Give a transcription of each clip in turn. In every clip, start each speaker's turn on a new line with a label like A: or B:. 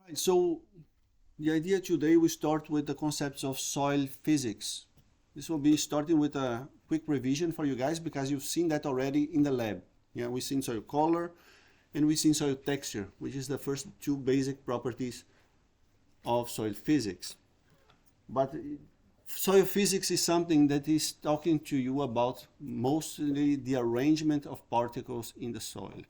A: Right, so the idea today we start with the concepts of soil physics. This will be starting with a quick revision for you guys because you've seen that already in the lab. Yeah, we've seen soil color and we've seen soil texture, which is the first two basic properties of soil physics. But soil physics is something that is talking to you about mostly the arrangement of particles in the soil,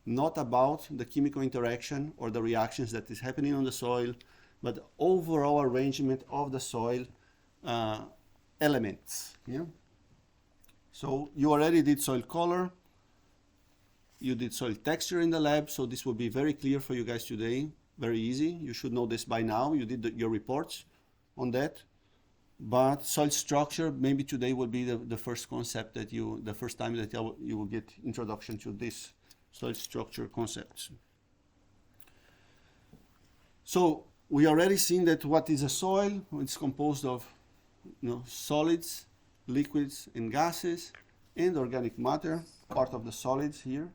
A: not about the chemical interaction or the reactions that is happening on the soil, but overall arrangement of the soil elements. Yeah. So you already did soil color, you did soil texture in the lab, so this will be very clear for you guys today, very easy. You should know this by now. You did your reports on that. But soil structure, maybe today will be the first concept that the first time that you will get introduction to this soil structure concepts. So we already seen that what is a soil. It's composed of solids, liquids, and gases, and organic matter, part of the solids here.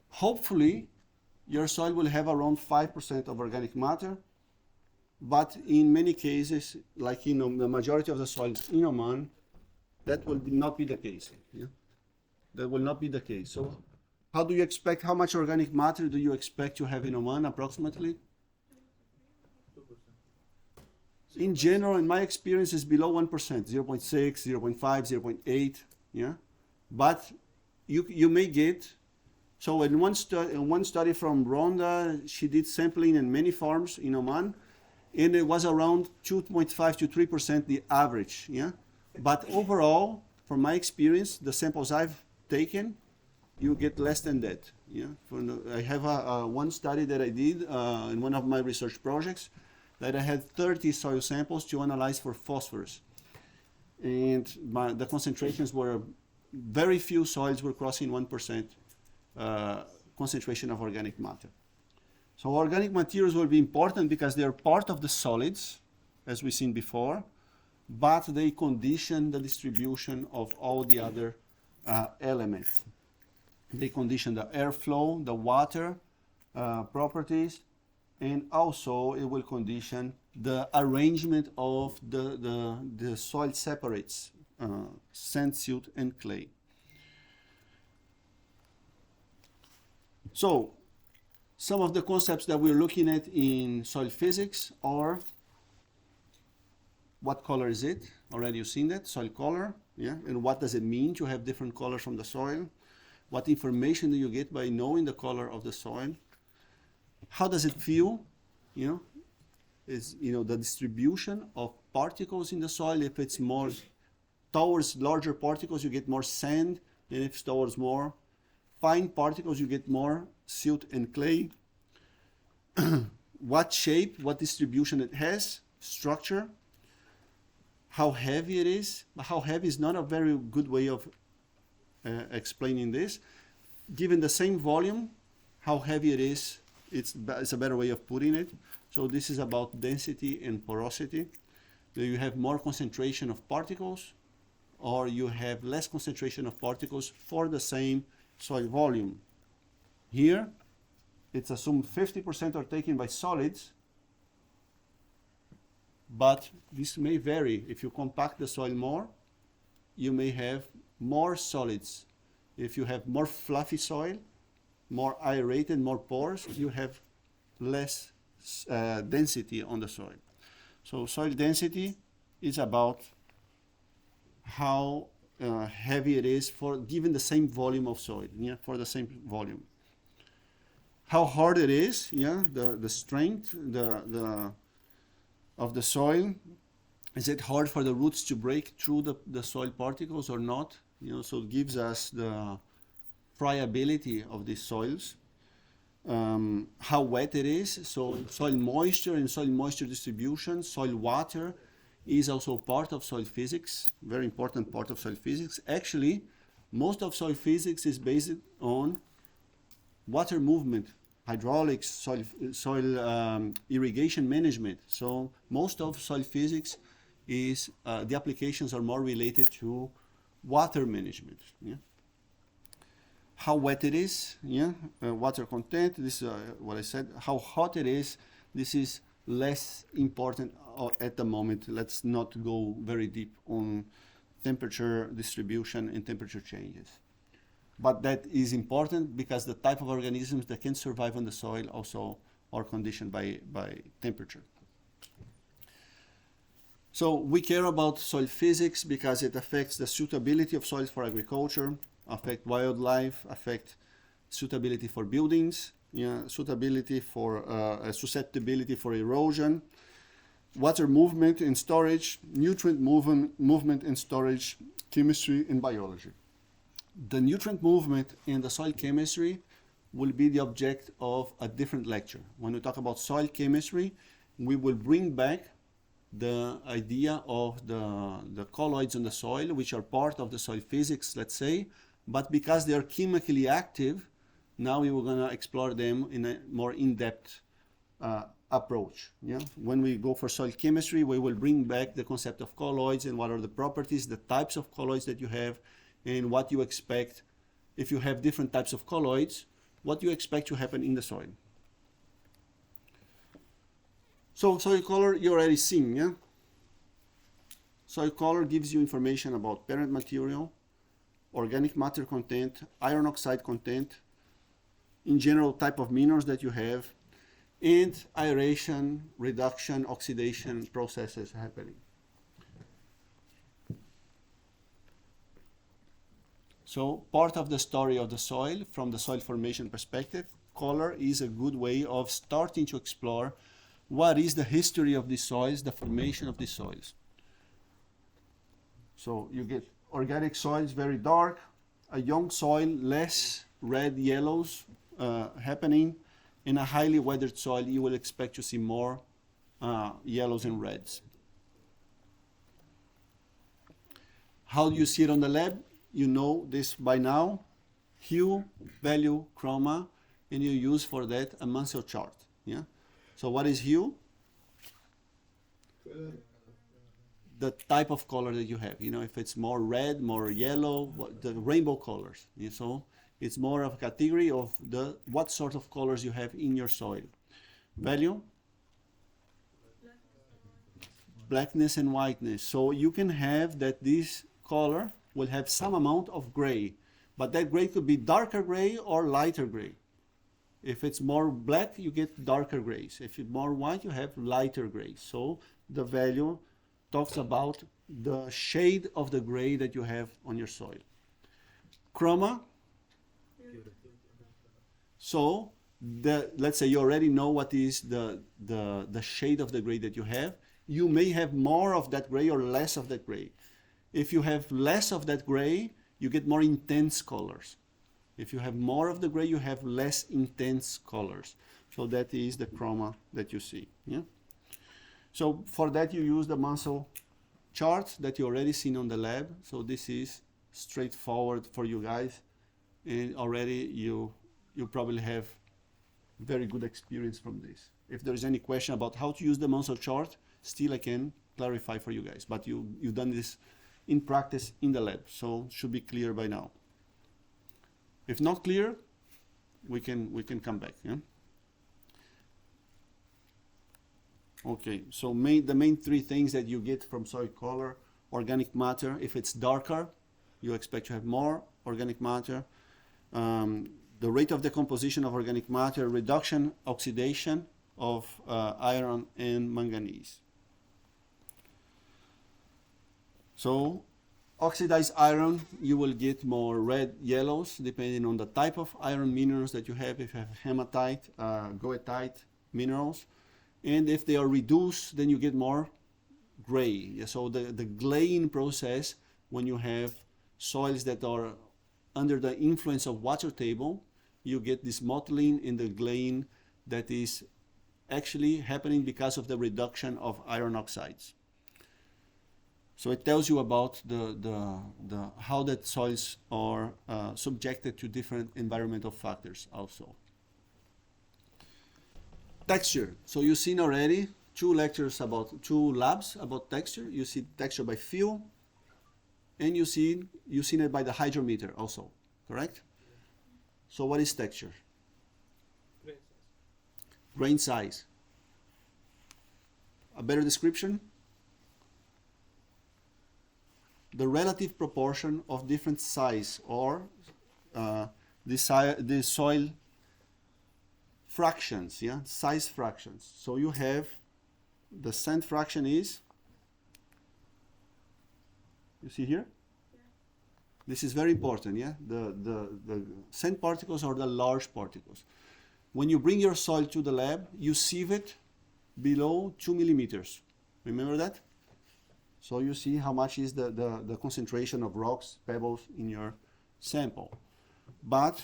A: Hopefully, your soil will have around 5% of organic matter, but in many cases, like the majority of the soils in Oman, that will not be the case. Yeah? That will not be the case. So how much organic matter do you expect to have in Oman approximately? 2%. In general, in my experience, it's below 1%, 0.6, 0.5, 0.8, yeah? But you may get, so in one study from Rhonda, she did sampling in many farms in Oman, and it was around 2.5 to 3% the average, yeah? But overall, from my experience, the samples I've taken, you get less than that, yeah? I have one study that I did in one of my research projects that I had 30 soil samples to analyze for phosphorus. And the concentrations were, very few soils were crossing 1% concentration of organic matter. So organic materials will be important because they are part of the solids, as we've seen before, but they condition the distribution of all the other elements. They condition the airflow, the water properties, and also it will condition the arrangement of the soil separates, sand, silt, and clay. So some of the concepts that we're looking at in soil physics are, what color is it? Already you've seen that, soil color, yeah? And what does it mean to have different colors from the soil? What information do you get by knowing the color of the soil? How does it feel? Is the distribution of particles in the soil. If it's more towards larger particles, you get more sand, and if it's towards more fine particles, you get more silt and clay. What shape, what distribution it has, structure, how heavy it is. How heavy is not a very good way of explaining this. Given the same volume, how heavy it is, it's a better way of putting it. So this is about density and porosity. Do you have more concentration of particles, or you have less concentration of particles for the same soil volume? Here, it's assumed 50% are taken by solids, but this may vary. If you compact the soil more, you may have more solids. If you have more fluffy soil, more aerated, more porous, you have less density on the soil. So soil density is about how heavy it is for given the same volume of soil, yeah, for the same volume. How hard it is, yeah, the strength of the soil. Is it hard for the roots to break through the soil particles or not? So it gives us the friability of these soils. How wet it is, so soil moisture and soil moisture distribution, soil water is also part of soil physics, very important part of soil physics. Actually, most of soil physics is based on water movement, hydraulics, soil irrigation management. So most of soil physics is, the applications are more related to water management. Yeah? how wet it is, yeah, water content, this is what I said, how hot it is, this is less important at the moment. Let's not go very deep on temperature distribution and temperature changes. But that is important because the type of organisms that can survive on the soil also are conditioned by temperature. So we care about soil physics because it affects the suitability of soils for agriculture, affect wildlife, affect suitability for buildings, yeah, suitability for susceptibility for erosion, water movement and storage, nutrient movement and storage, chemistry and biology. The nutrient movement and the soil chemistry will be the object of a different lecture. When we talk about soil chemistry, we will bring back the idea of the colloids in the soil, which are part of the soil physics, let's say, but because they are chemically active, now we were going to explore them in a more in-depth approach. Yeah? When we go for soil chemistry, we will bring back the concept of colloids and what are the properties, the types of colloids that you have, and what you expect if you have different types of colloids, what you expect to happen in the soil. So soil color you already seen, yeah? Soil color gives you information about parent material, organic matter content, iron oxide content, in general type of minerals that you have, and aeration, reduction, oxidation processes happening. So part of the story of the soil from the soil formation perspective, color is a good way of starting to explore what is the history of these soils, the formation of these soils. So you get organic soils very dark, a young soil, less red yellows happening. In a highly weathered soil, you will expect to see more yellows and reds. How do you see it on the lab? You know this by now. Hue, value, chroma, and you use for that a Mansell chart. Yeah. So what is hue? The type of color that you have. You know, if it's more red, more yellow, the rainbow colors. Yeah, so it's more of a category of what sort of colors you have in your soil. Value? Blackness and whiteness. So you can have that this color will have some amount of gray, but that gray could be darker gray or lighter gray. If it's more black, you get darker grays. If it's more white, you have lighter grays. So the value talks about the shade of the gray that you have on your soil. Chroma. So let's say you already know what is the shade of the gray that you have. You may have more of that gray or less of that gray. If you have less of that gray, you get more intense colors. If you have more of the gray, you have less intense colors. So that is the chroma that you see. Yeah? So for that, you use the Mansell chart that you already seen on the lab. So this is straightforward for you guys. And already you probably have very good experience from this. If there's any question about how to use the Mansell chart, still I can clarify for you guys. But you've done this in practice in the lab, so should be clear by now. If not clear, we can come back. Yeah? Okay, so the main three things that you get from soil color: organic matter. If it's darker, you expect to have more organic matter. The rate of decomposition of organic matter, reduction, oxidation of iron and manganese. So oxidized iron, you will get more red yellows depending on the type of iron minerals that you have. If you have hematite, goethite minerals. And if they are reduced, then you get more gray. Yeah, so the glaying process, when you have soils that are under the influence of water table, you get this mottling in the glaying that is actually happening because of the reduction of iron oxides. So it tells you about how that soils are subjected to different environmental factors also. Texture. So you've seen already two labs about texture. You see texture by feel, and you've seen it by the hydrometer also, correct? So what is texture?
B: Grain size.
A: Grain size. A better description? The relative proportion of different size, or the soil fractions, yeah, size fractions. So you have the sand fraction is, you see here?
B: Yeah.
A: This is very important, yeah? The sand particles are the large particles. When you bring your soil to the lab, you sieve it below 2 millimeters. Remember that? So you see how much is the concentration of rocks, pebbles in your sample. But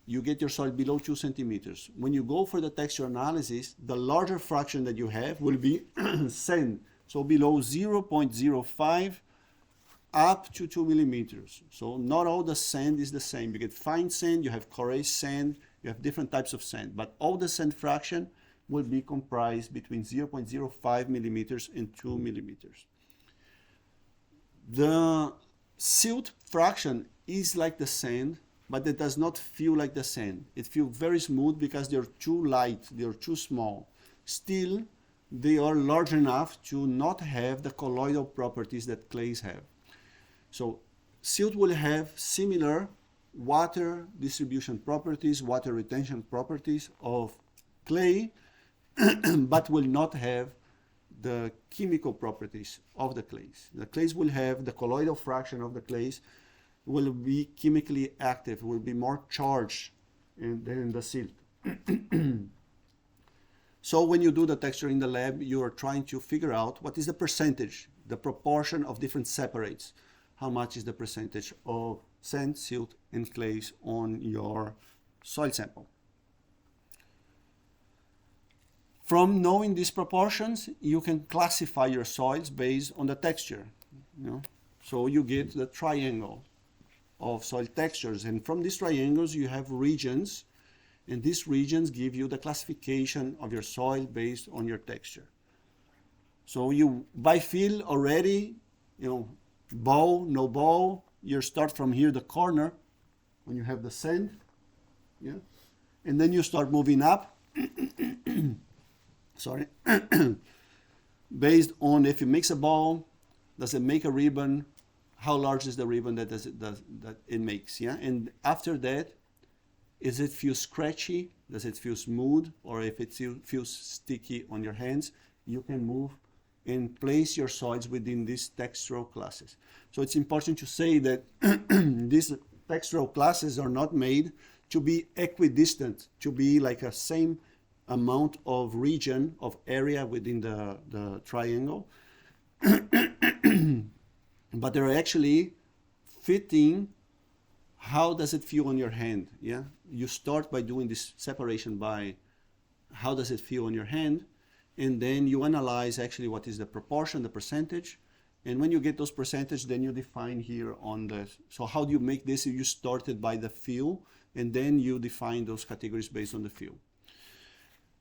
A: you get your soil below 2 centimeters. When you go for the texture analysis, the larger fraction that you have will be sand. So below 0.05 up to 2 millimeters. So not all the sand is the same. You get fine sand, you have coarse sand, you have different types of sand. But all the sand fraction will be comprised between 0.05 millimeters and 2 millimeters. The silt fraction is like the sand, but it does not feel like the sand. It feels very smooth because they're too light, they're too small. Still, they are large enough to not have the colloidal properties that clays have. So silt will have similar water distribution properties, water retention properties of clay, but will not have the chemical properties of the clays. The clays will have the colloidal fraction of the clays will be chemically active, will be more charged than the silt. So when you do the texture in the lab, you are trying to figure out what is the percentage, the proportion of different separates. How much is the percentage of sand, silt, and clays on your soil sample? From knowing these proportions, you can classify your soils based on the texture. So you get the triangle of soil textures, and from these triangles you have regions, and these regions give you the classification of your soil based on your texture. So you, by feel already, bowl, no bowl, you start from here, the corner, when you have the sand, yeah, and then you start moving up, sorry, based on if it makes a ball, does it make a ribbon, how large is the ribbon that it makes, yeah? And after that, is it feel scratchy? Does it feel smooth? Or if it feels sticky on your hands, you can move and place your soils within these textural classes. So it's important to say that these textural classes are not made to be equidistant, to be like a same amount of region, of area within the triangle. But they're actually fitting how does it feel on your hand, yeah? You start by doing this separation by how does it feel on your hand, and then you analyze actually what is the proportion, the percentage, and when you get those percentage, then you define here on the, so how do you make this? You started by the feel, and then you define those categories based on the feel.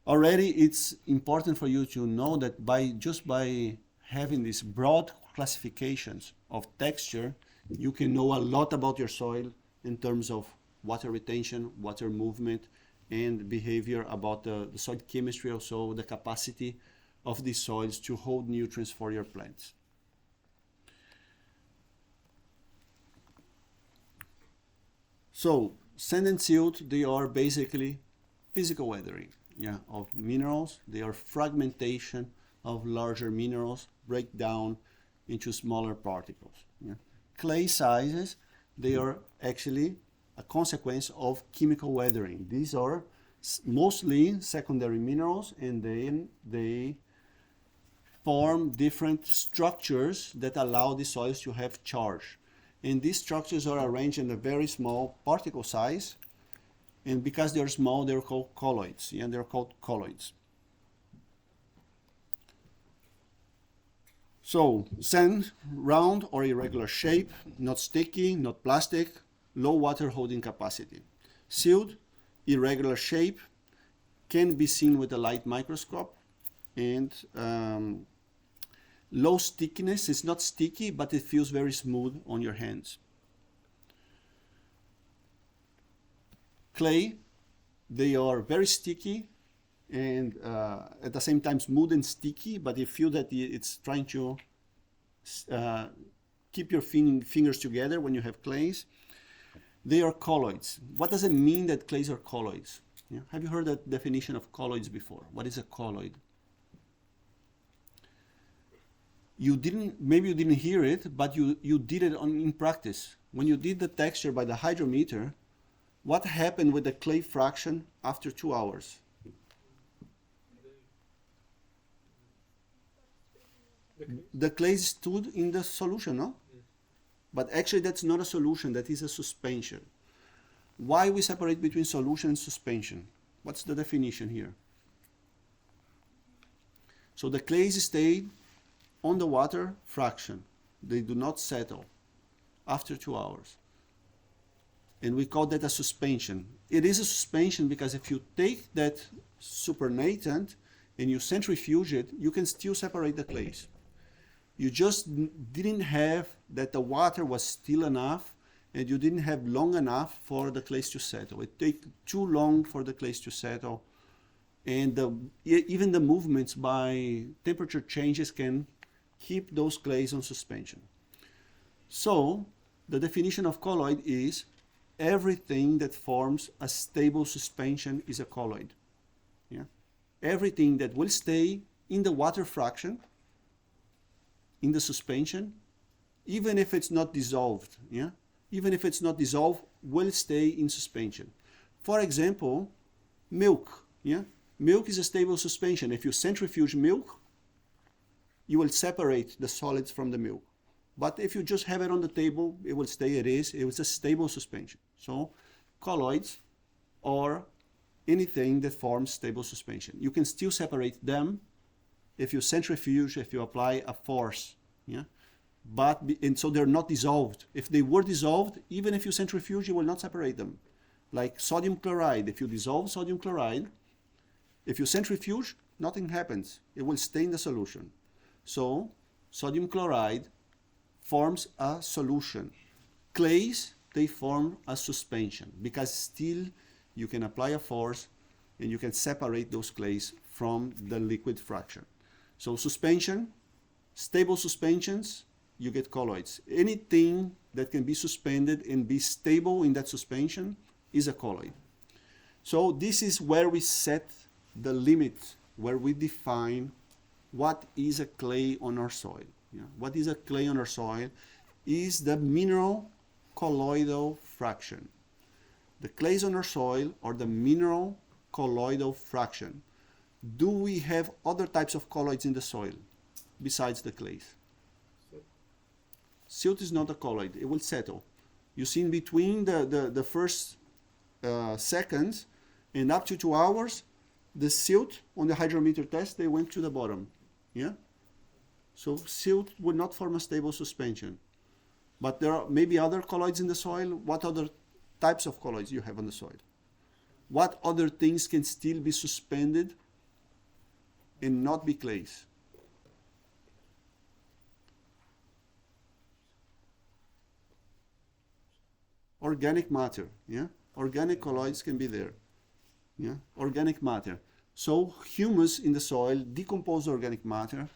A: Already it's important for you to know that just by having these broad classifications of texture, you can know a lot about your soil in terms of water retention, water movement, and behavior about the soil chemistry, also the capacity of these soils to hold nutrients for your plants. So sand and silt, they are basically physical weathering, yeah, of minerals. They are fragmentation of larger minerals, break down into smaller particles. Yeah. Clay sizes, they are actually a consequence of chemical weathering. These are mostly secondary minerals, and then they form different structures that allow the soils to have charge. And these structures are arranged in a very small particle size, and because they're small, they're called colloids. Yeah, they're called colloids. So sand, round or irregular shape, not sticky, not plastic, low water holding capacity. Silt, irregular shape, can be seen with a light microscope, and low stickiness. It's not sticky, but it feels very smooth on your hands. Clay, they are very sticky and at the same time smooth and sticky, but you feel that it's trying to keep your fingers together when you have clays. They are colloids. What does it mean that clays are colloids? Yeah. Have you heard that definition of colloids before? What is a colloid? Maybe you didn't hear it, but you did it in practice. When you did the texture by the hydrometer, what happened with the clay fraction after 2 hours? The clay stood in the solution, no? But actually that's not a solution, that is a suspension. Why we separate between solution and suspension? What's the definition here? So the clays stay on the water fraction. They do not settle after 2 hours. And we call that a suspension. It is a suspension because if you take that supernatant and you centrifuge it, you can still separate the clays. You just didn't have that the water was still enough and you didn't have long enough for the clays to settle. It takes too long for the clays to settle. And even the movements by temperature changes can keep those clays on suspension. So the definition of colloid is everything that forms a stable suspension is a colloid. Yeah? Everything that will stay in the water fraction, in the suspension, even if it's not dissolved, yeah? Even if it's not dissolved, will stay in suspension. For example, milk, yeah? Milk is a stable suspension. If you centrifuge milk, you will separate the solids from the milk. But if you just have it on the table, it will stay it is. It was a stable suspension. So colloids are anything that forms stable suspension. You can still separate them if you centrifuge, if you apply a force, yeah? And so they're not dissolved. If they were dissolved, even if you centrifuge, you will not separate them. Like sodium chloride, if you dissolve sodium chloride, if you centrifuge, nothing happens. It will stay in the solution. So sodium chloride forms a solution. Clays, they form a suspension because still you can apply a force and you can separate those clays from the liquid fraction. So suspension, stable suspensions, you get colloids. Anything that can be suspended and be stable in that suspension is a colloid. So this is where we set the limit, where we define what is a clay on our soil. Yeah. What is a clay on our soil is the mineral colloidal fraction. The clays on our soil are the mineral colloidal fraction. Do we have other types of colloids in the soil besides the clays? Silt is not a colloid. It will settle. You see in between the first seconds and up to 2 hours, the silt on the hydrometer test, they went to the bottom. Yeah? So silt would not form a stable suspension. But there are maybe other colloids in the soil. What other types of colloids you have on the soil? What other things can still be suspended and not be clays? Organic matter, yeah? Organic colloids can be there, yeah? Organic matter. So humus in the soil, decomposed organic matter,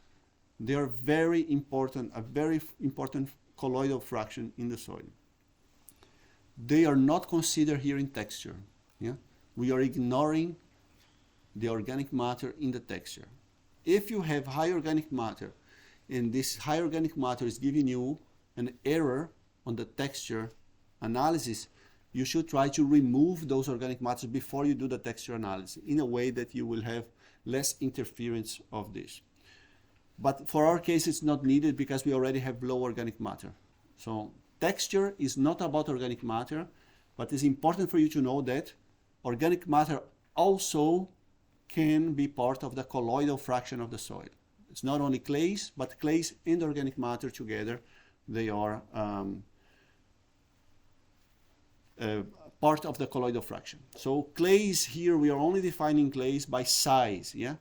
A: they are very important, a very important colloidal fraction in the soil. They are not considered here in texture, yeah? We are ignoring the organic matter in the texture. If you have high organic matter, and this high organic matter is giving you an error on the texture analysis, you should try to remove those organic matters before you do the texture analysis in a way that you will have less interference of this. But for our case, it's not needed because we already have low organic matter. So texture is not about organic matter, but it's important for you to know that organic matter also can be part of the colloidal fraction of the soil. It's not only clays, but clays and organic matter together, they are part of the colloidal fraction. So clays here, we are only defining clays by size, yeah?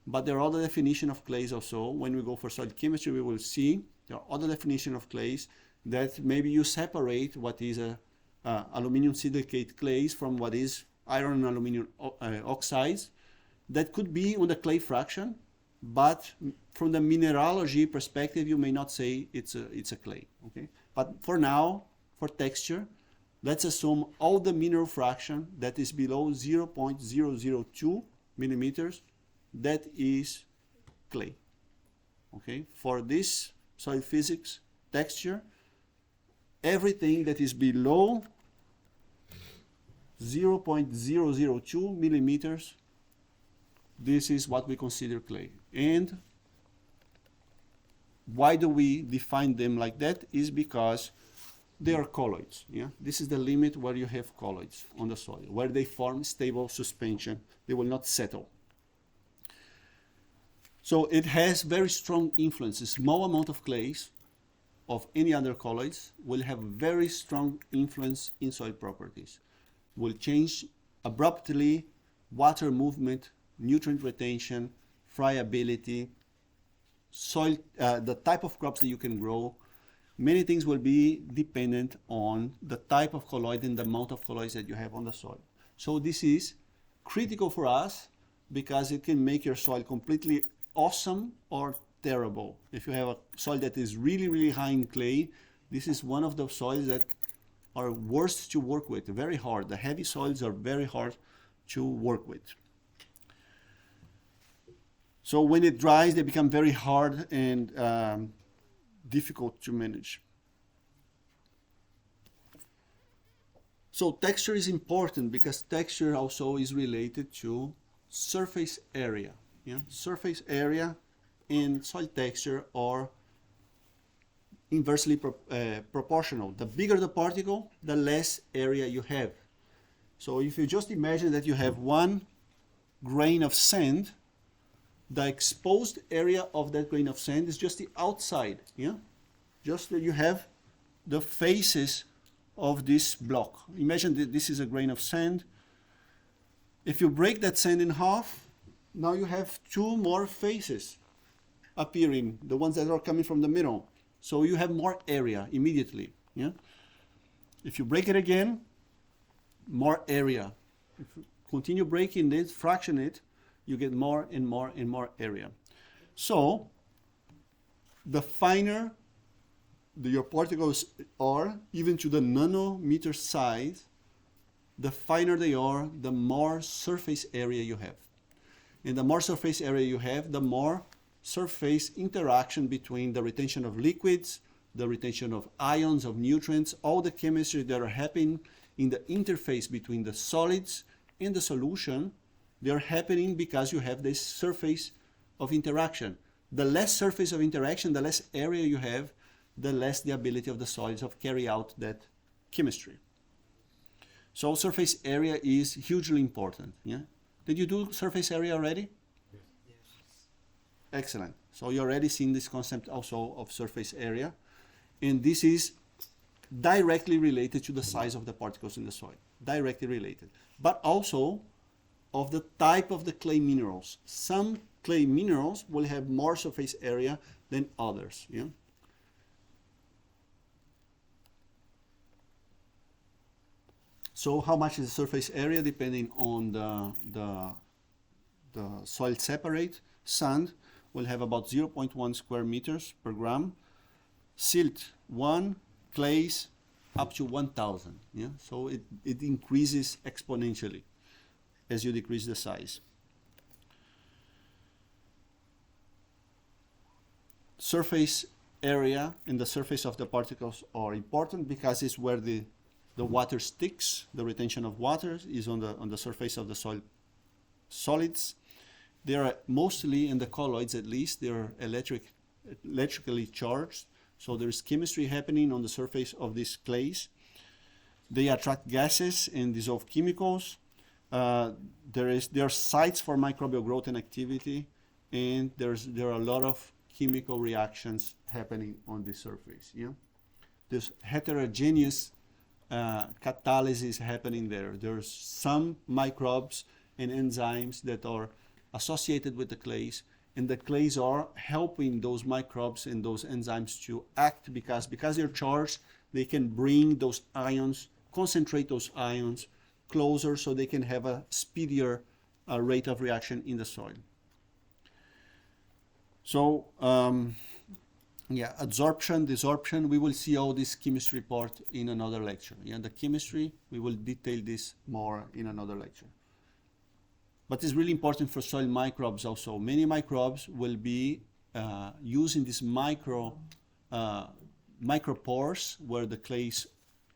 A: But there are other definitions of clays also. When we go for soil chemistry, we will see there are other definitions of clays that maybe you separate what is a aluminum silicate clays from what is iron and aluminum oxides. That could be on the clay fraction, but from the mineralogy perspective, you may not say it's a clay. Okay, but for now, for texture, let's assume all the mineral fraction that is below 0.002 millimeters, that is clay. Okay, for this soil physics texture, everything that is below 0.002 millimeters, this is what we consider clay. And why do we define them like that? Is because they are colloids. Yeah, this is the limit where you have colloids on the soil, where they form stable suspension. They will not settle. So it has very strong influence. A small amount of clays of any other colloids will have very strong influence in soil properties. Will change abruptly water movement, nutrient retention, friability, soil, the type of crops that you can grow. Many things will be dependent on the type of colloid and the amount of colloids that you have on the soil. So this is critical for us because it can make your soil completely awesome or terrible. If you have a soil that is really, really high in clay, this is one of the soils that are worst to work with, very hard. The heavy soils are very hard to work with. So when it dries, they become very hard and difficult to manage. So texture is important because texture also is related to surface area. Yeah? Surface area and soil texture are inversely proportional. The bigger the particle, the less area you have. So if you just imagine that you have one grain of sand, the exposed area of that grain of sand is just the outside. Yeah, just that you have the faces of this block. Imagine that this is a grain of sand. If you break that sand in half, now you have two more faces appearing, the ones that are coming from the middle. So you have more area immediately. Yeah. If you break it again, more area. If you continue breaking it, fraction it, you get more and more and more area. So the finer your particles are, even to the nanometer size, the finer they are, the more surface area you have. And the more surface area you have, the more surface interaction between the retention of liquids, the retention of ions, of nutrients, all the chemistry that are happening in the interface between the solids and the solution. They are happening because you have this surface of interaction. The less surface of interaction, the less area you have, the less the ability of the solids of carry out that chemistry. So surface area is hugely important. Yeah? Did you do surface area already?
B: Yes.
A: Excellent. So you already seen this concept also of surface area. And this is directly related to the size of the particles in the soil. Directly related. But also of the type of the clay minerals. Some clay minerals will have more surface area than others. Yeah? So how much is the surface area depending on the soil separate? Sand will have about 0.1 square meters per gram. Silt 1, clays up to 1,000. Yeah? So it increases exponentially as you decrease the size. Surface area and the surface of the particles are important because it's where the water sticks. The retention of water is on the surface of the soil solids. They are mostly, in the colloids at least, they are electrically charged. So there is chemistry happening on the surface of these clays. They attract gases and dissolve chemicals. There are sites for microbial growth and activity, and there are a lot of chemical reactions happening on the surface. Yeah, there's heterogeneous catalysis happening there. There's some microbes and enzymes that are associated with the clays, and the clays are helping those microbes and those enzymes to act because they're charged. They can bring those ions concentrate those ions closer so they can have a speedier rate of reaction in the soil. So, yeah, adsorption, desorption, we will see all this chemistry part in another lecture. Yeah, the chemistry, we will detail this more in another lecture. But it's really important for soil microbes also. Many microbes will be using these micropores where the clays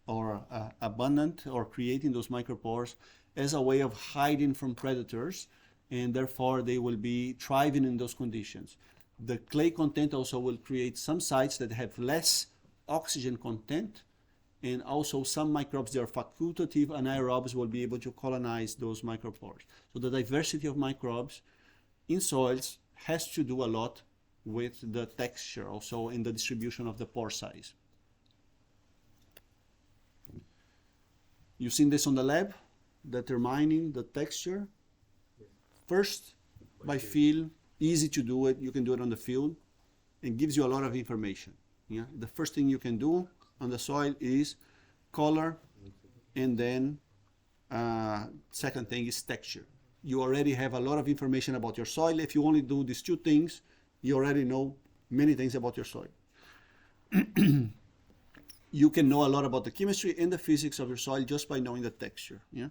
A: are abundant, or creating those micropores as a way of hiding from predators, and therefore they will be thriving in those conditions. The clay content also will create some sites that have less oxygen content, and also some microbes that are facultative anaerobes will be able to colonize those micropores. So the diversity of microbes in soils has to do a lot with the texture, also in the distribution of the pore size. You've seen this on the lab, determining the texture. First, by feel, easy to do it. You can do it on the field. It gives you a lot of information. Yeah, the first thing you can do on the soil is color, and then second thing is texture. You already have a lot of information about your soil. If you only do these two things, you already know many things about your soil. You can know a lot about the chemistry and the physics of your soil just by knowing the texture. Yeah.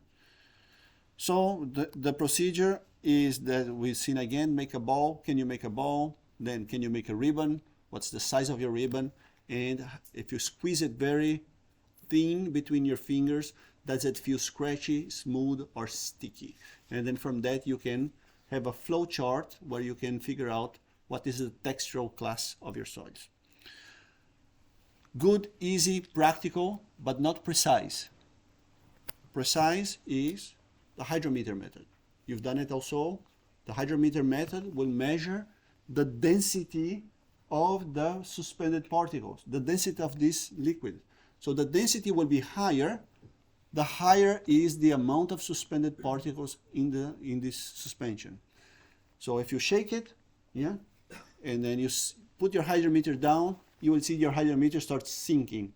A: So the procedure is that we've seen again, make a ball. Can you make a ball? Then can you make a ribbon? What's the size of your ribbon? And if you squeeze it very thin between your fingers, does it feel scratchy, smooth, or sticky? And then from that you can have a flow chart where you can figure out what is the textural class of your soils. Good, easy, practical, but not precise. Precise is the hydrometer method. You've done it also. The hydrometer method will measure the density of the suspended particles, the density of this liquid. So the density will be higher, the higher is the amount of suspended particles in this suspension. So if you shake it, yeah, and then you put your hydrometer down, you will see your hydrometer starts sinking.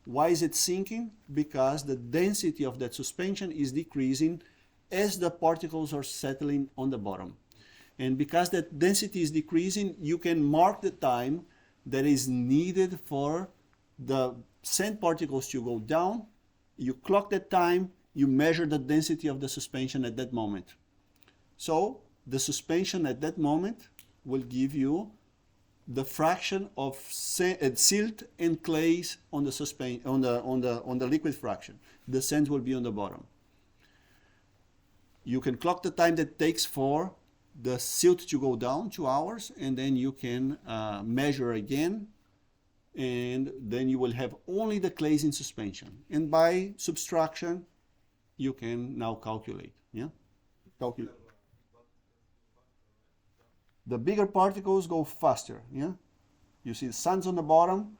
A: Why is it sinking? Because the density of that suspension is decreasing as the particles are settling on the bottom. And because that density is decreasing, you can mark the time that is needed for the sand particles to go down. You clock that time, you measure the density of the suspension at that moment. So the suspension at that moment will give you the fraction of silt and clays on the on the liquid fraction. The sand will be on the bottom. You can clock the time that it takes for the silt to go down, 2 hours, and then you can measure again, and then you will have only the clays in suspension. And by subtraction, you can now calculate. Yeah, calculate. The bigger particles go faster. Yeah, you see the sands on the bottom,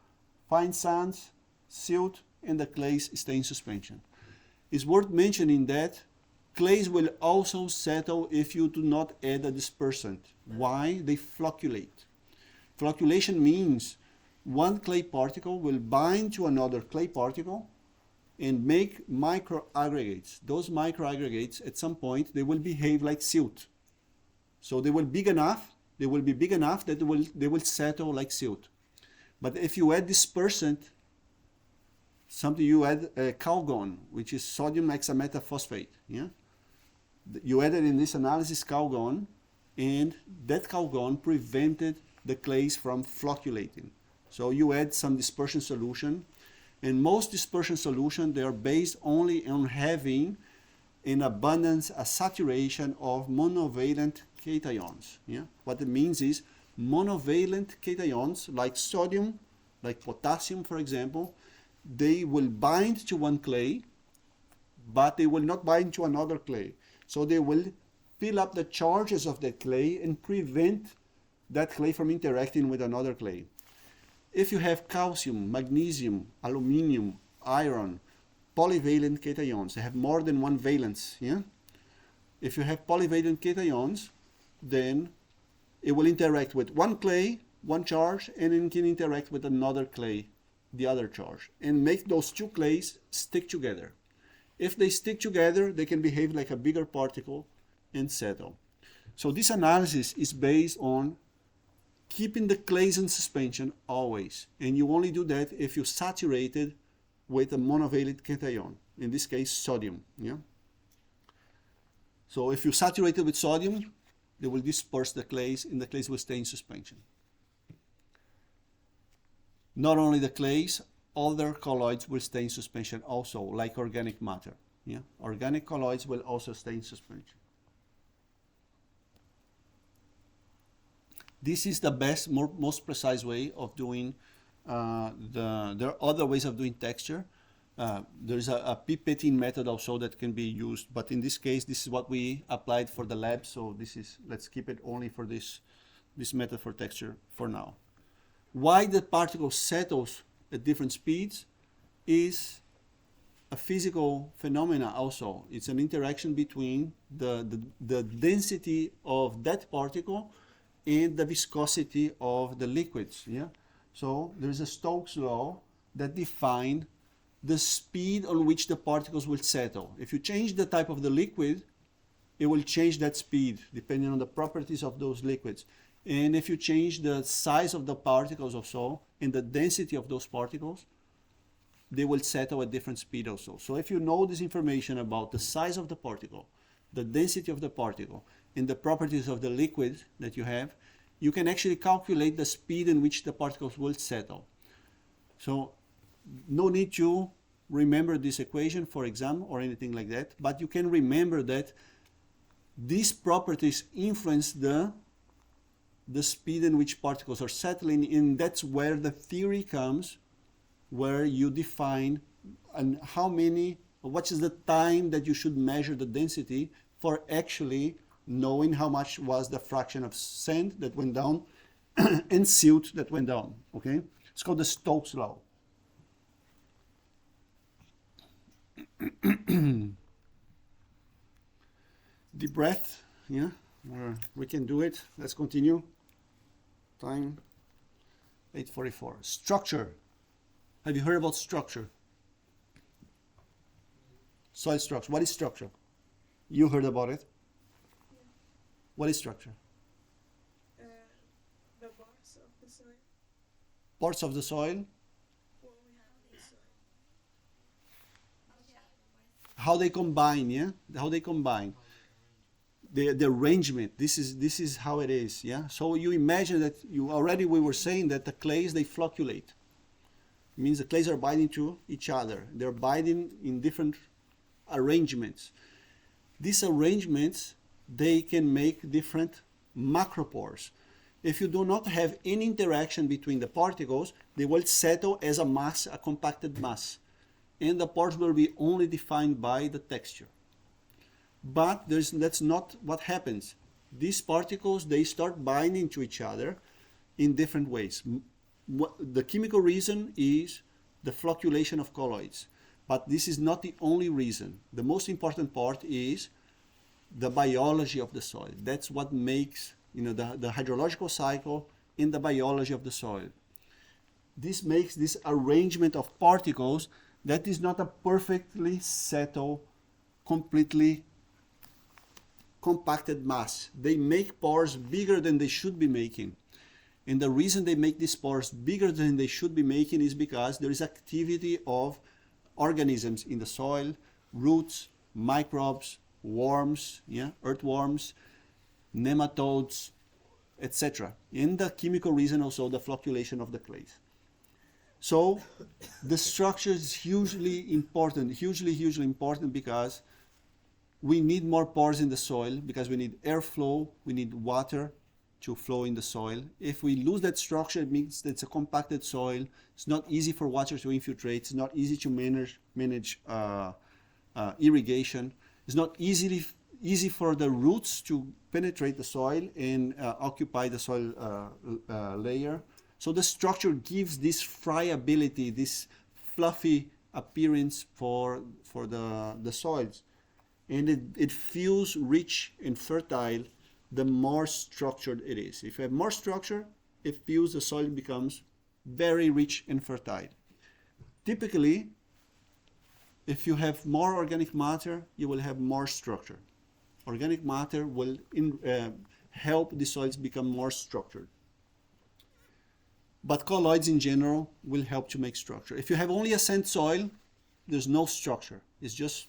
A: fine sands, silt, and the clays stay in suspension. It's worth mentioning that clays will also settle if you do not add a dispersant. Why? They flocculate. Flocculation means one clay particle will bind to another clay particle and make microaggregates. Those microaggregates, at some point, they will behave like silt. So they will be big enough that they will settle like silt. But if you add dispersant, you add calgon, which is sodium hexametaphosphate. Yeah, you added in this analysis calgon, and that calgon prevented the clays from flocculating. So you add some dispersion solution, and most dispersion solution, they are based only on having in abundance a saturation of monovalent cations. Yeah? What it means is monovalent cations like sodium, like potassium, for example, they will bind to one clay, but they will not bind to another clay. So they will fill up the charges of that clay and prevent that clay from interacting with another clay. If you have calcium, magnesium, aluminum, iron, polyvalent cations, they have more than one valence. Yeah? If you have polyvalent cations, then it will interact with one clay, one charge, and it can interact with another clay. the other charge and make those two clays stick together. If they stick together, they can behave like a bigger particle and settle. So this analysis is based on keeping the clays in suspension always. And you only do that if you saturate it with a monovalent cation, in this case sodium. Yeah. So if you saturate it with sodium, they will disperse the clays and the clays will stay in suspension. Not only the clays, other colloids will stay in suspension also, like organic matter. Yeah? Organic colloids will also stay in suspension. This is the best, most precise way of doing there are other ways of doing texture. There's a pipetting method also that can be used, but in this case, this is what we applied for the lab, so let's keep it only for this method for texture for now. Why the particle settles at different speeds is a physical phenomena also. It's an interaction between the density of that particle and the viscosity of the liquids. Yeah? So there's a Stokes law that defines the speed on which the particles will settle. If you change the type of the liquid, it will change that speed depending on the properties of those liquids. And if you change the size of the particles also and the density of those particles, they will settle at different speed also. So if you know this information about the size of the particle, the density of the particle, and the properties of the liquid that you have, you can actually calculate the speed in which the particles will settle. So no need to remember this equation for exam or anything like that, but you can remember that these properties influence the speed in which particles are settling, and that's where the theory comes, where you define and what is the time that you should measure the density for actually knowing how much was the fraction of sand that went down and silt that went down. Okay, it's called the Stokes law. Deep breath. Yeah, we can do it. Let's continue. Time 8:44. Structure. Have you heard about structure? Soil structure. What is structure? You heard about it?
B: Yeah.
A: What is structure?
B: The parts of the soil.
A: Parts of the soil.
B: What we have in the soil.
A: How they combine, yeah? How they combine. The arrangement, this is how it is, yeah. So you imagine that we were saying that the clays, they flocculate. It means the clays are binding to each other. They're binding in different arrangements. These arrangements, they can make different macropores. If you do not have any interaction between the particles, they will settle as a mass, a compacted mass, and the pores will be only defined by the texture. But that's not what happens. These particles, they start binding to each other in different ways. The chemical reason is the flocculation of colloids. But this is not the only reason. The most important part is the biology of the soil. That's what makes the hydrological cycle in the biology of the soil. This makes this arrangement of particles that is not a perfectly settled, completely compacted mass. They make pores bigger than they should be making. And the reason they make these pores bigger than they should be making is because there is activity of organisms in the soil, roots, microbes, worms, yeah, earthworms, nematodes, etc. And the chemical reason also the flocculation of the clays. So the structure is hugely important because we need more pores in the soil because we need airflow, we need water to flow in the soil. If we lose that structure, it means that it's a compacted soil. It's not easy for water to infiltrate. It's not easy to manage irrigation. It's not easy for the roots to penetrate the soil and occupy the soil layer. So the structure gives this friability, this fluffy appearance for the soils. And it feels rich and fertile the more structured it is. If you have more structure, it feels the soil becomes very rich and fertile. typically, if you have more organic matter, you will have more structure. Organic matter will help the soils become more structured. But colloids in general will help to make structure. If you have only a sand soil, there's no structure. It's just,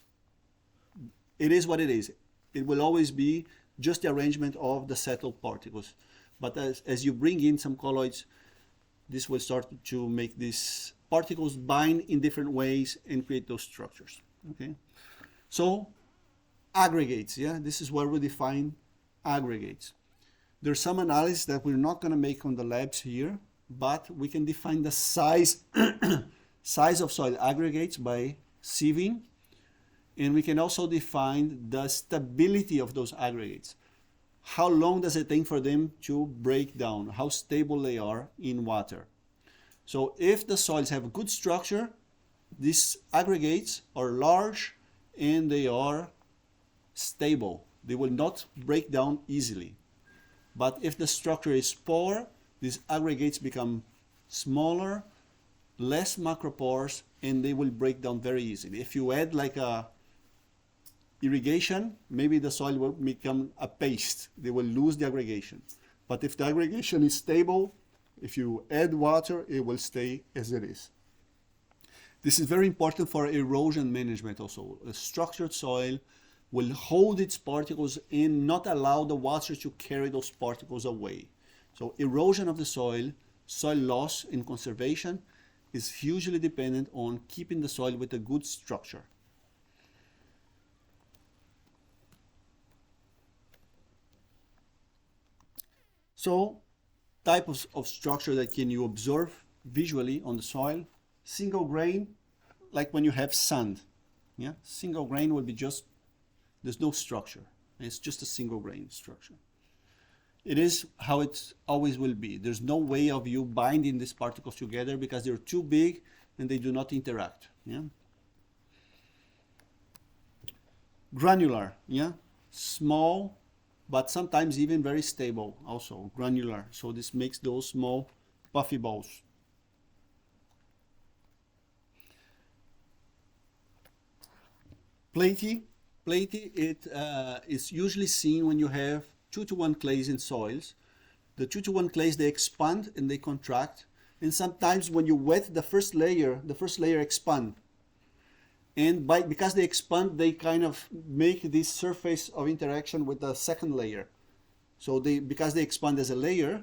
A: it is what it is. It will always be just the arrangement of the settled particles. But as you bring in some colloids, this will start to make these particles bind in different ways and create those structures. Okay, so aggregates, yeah, this is where we define aggregates. There's some analysis that we're not going to make on the labs here, but we can define the size size of soil aggregates by sieving, and we can also define the stability of those aggregates. How long does it take for them to break down? How stable they are in water? So if the soils have good structure, these aggregates are large and they are stable. They will not break down easily. But if the structure is poor, these aggregates become smaller, less macropores, and they will break down very easily. If you add like a irrigation, maybe the soil will become a paste. They will lose the aggregation. But if the aggregation is stable, if you add water, it will stay as it is. This is very important for erosion management also. A structured soil will hold its particles and not allow the water to carry those particles away. So erosion of the soil, soil loss and conservation is hugely dependent on keeping the soil with a good structure. So type of structure that can you observe visually on the soil. Single grain, like when you have sand. Yeah, single grain will be just, there's no structure. It's just a single grain structure. It is how it always will be. There's no way of you binding these particles together because they're too big and they do not interact. Yeah. Granular, yeah, small, but sometimes even very stable. Also granular. So this makes those small puffy balls. Platy, it is usually seen when you have 2-to-1 clays in soils. The 2-to-1 clays, they expand and they contract, and sometimes when you wet the first layer expand, and because they expand, they kind of make this surface of interaction with the second layer. So because they expand as a layer,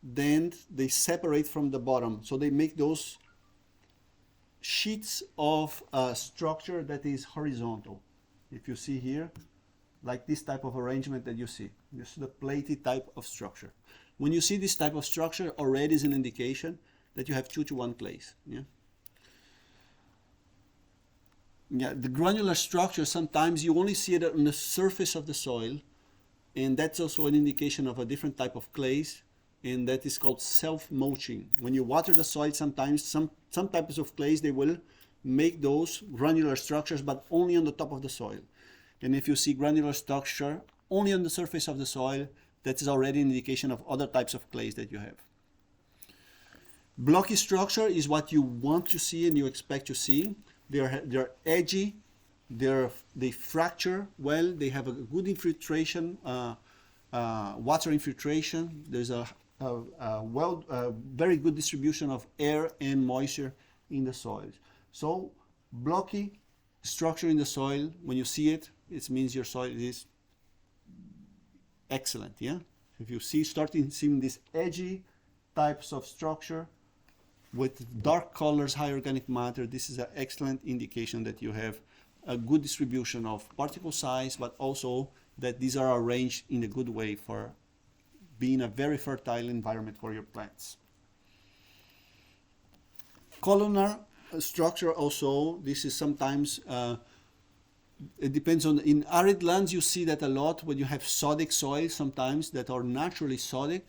A: then they separate from the bottom, so they make those sheets of structure that is horizontal. If you see here, like this type of arrangement that you see, this is the platy type of structure. When you see this type of structure, already is an indication that you have 2-to-1 clays. Yeah. Yeah, the granular structure, sometimes you only see it on the surface of the soil, and that's also an indication of a different type of clays, and that is called self-mulching. When you water the soil, sometimes some types of clays, they will make those granular structures, but only on the top of the soil. And if you see granular structure only on the surface of the soil, that is already an indication of other types of clays that you have. Blocky structure is what you want to see and you expect to see. They're edgy, they fracture well, they have a good infiltration, water infiltration. There's a very good distribution of air and moisture in the soils. So blocky structure in the soil, when you see it, it means your soil is excellent. Yeah. If you starting seeing these edgy types of structure with dark colors, high organic matter, this is an excellent indication that you have a good distribution of particle size, but also that these are arranged in a good way for being a very fertile environment for your plants. Columnar structure also, this is sometimes, it depends on, in arid lands you see that a lot when you have sodic soils sometimes that are naturally sodic.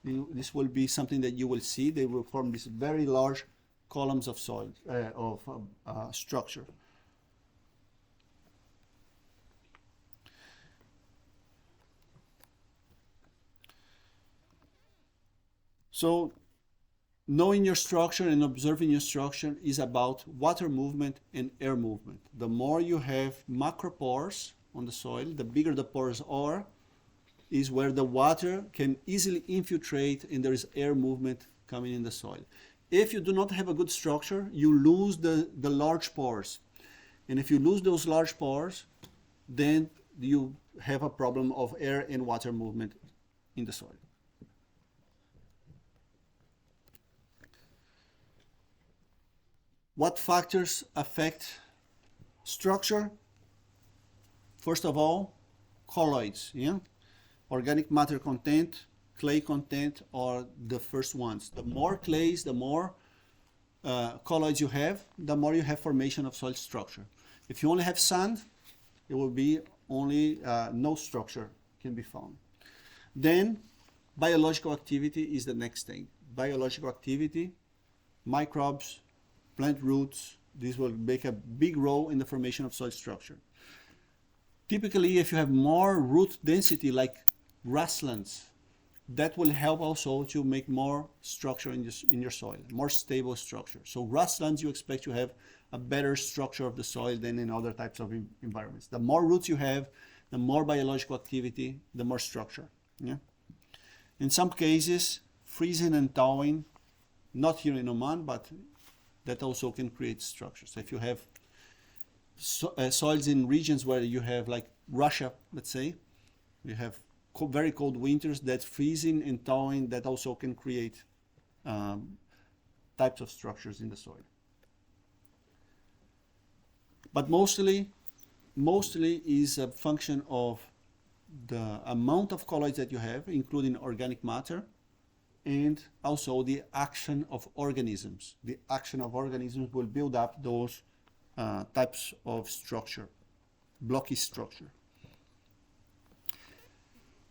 A: This will be something that you will see. They will form these very large columns of soil, structure. So knowing your structure and observing your structure is about water movement and air movement. The more you have macropores on the soil, the bigger the pores are, is where the water can easily infiltrate and there is air movement coming in the soil. If you do not have a good structure, you lose the large pores. And if you lose those large pores, then you have a problem of air and water movement in the soil. What factors affect structure? First of all, colloids, yeah? Organic matter content, clay content are the first ones. The more clays, the more colloids you have, the more you have formation of soil structure. If you only have sand, it will be only no structure can be found. Then biological activity is the next thing. Biological activity, microbes, plant roots, this will make a big role in the formation of soil structure. Typically, if you have more root density like grasslands, that will help also to make more structure in your soil, more stable structure. So grasslands, you expect to have a better structure of the soil than in other types of environments. The more roots you have, the more biological activity, the more structure. Yeah? In some cases, freezing and thawing, not here in Oman, but that also can create structures. So if you have soils in regions where you have, like Russia, let's say, you have very cold winters, that freezing and thawing, that also can create types of structures in the soil. But mostly is a function of the amount of colloids that you have, including organic matter, and also the action of organisms. The action of organisms will build up those types of structure, blocky structure.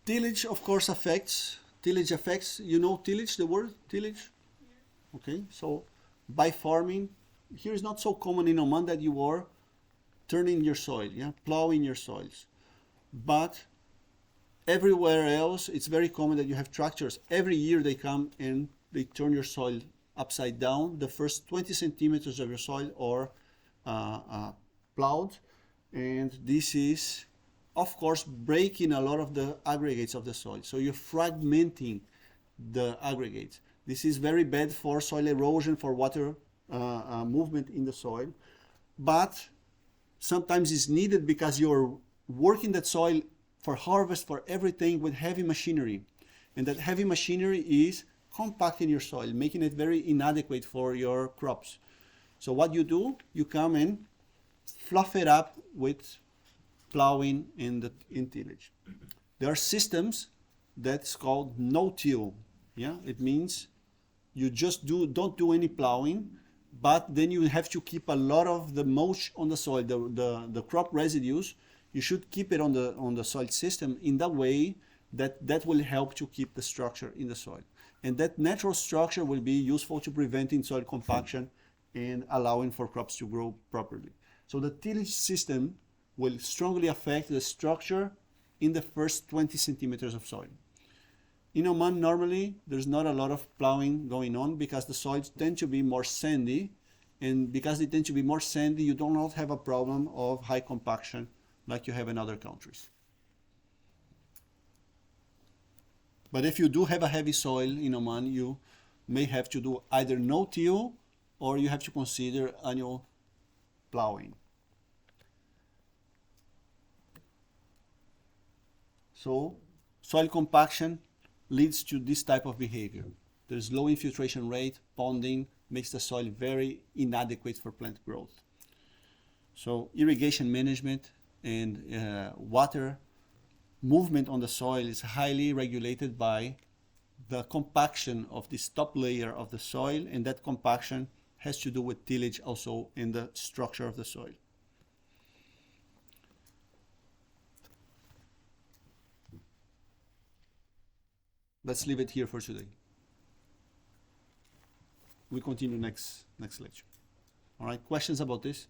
A: Tillage, of course, affects. Tillage affects, you know tillage, the word tillage? Yeah. Okay, so by farming, here is not so common in Oman that you are turning your soil, yeah, plowing your soils. But everywhere else, it's very common that you have tractors. Every year they come and they turn your soil upside down. The first 20 centimeters of your soil are plowed, and this is, of course, breaking a lot of the aggregates of the soil. So you're fragmenting the aggregates. This is very bad for soil erosion, for water movement in the soil. But sometimes it's needed because you're working that soil for harvest, for everything, with heavy machinery. And that heavy machinery is compacting your soil, making it very inadequate for your crops. So what you do, you come and fluff it up with plowing in tillage. There are systems that's called no-till. Yeah, it means you just don't do any plowing, but then you have to keep a lot of the mulch on the soil, the crop residues. You should keep it on the soil system in that way that will help to keep the structure in the soil. And that natural structure will be useful to preventing soil compaction and allowing for crops to grow properly. So the tillage system will strongly affect the structure in the first 20 centimeters of soil. In Oman, normally, there's not a lot of plowing going on because the soils tend to be more sandy, and because they tend to be more sandy, you do not have a problem of high compaction like you have in other countries. But if you do have a heavy soil in Oman, you may have to do either no-till or you have to consider annual plowing. So soil compaction leads to this type of behavior. There's low infiltration rate, ponding makes the soil very inadequate for plant growth. So irrigation management and water movement on the soil is highly regulated by the compaction of this top layer of the soil, and that compaction has to do with tillage also in the structure of the soil. Let's leave it here for today. We continue next lecture. All right, questions about this?